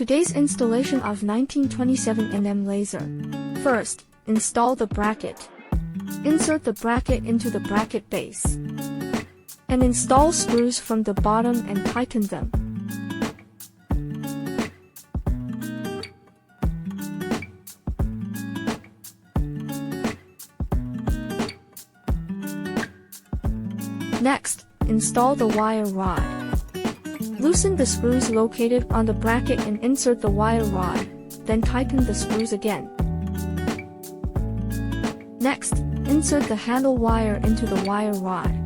Today's installation of 1927mm laser. First, install the bracket. Insert the bracket into the bracket base. And install screws from the bottom and tighten them. Next, install the wire rod. Loosen the screws located on the bracket and insert the wire rod, then tighten the screws again. Next, insert the handle wire into the wire rod.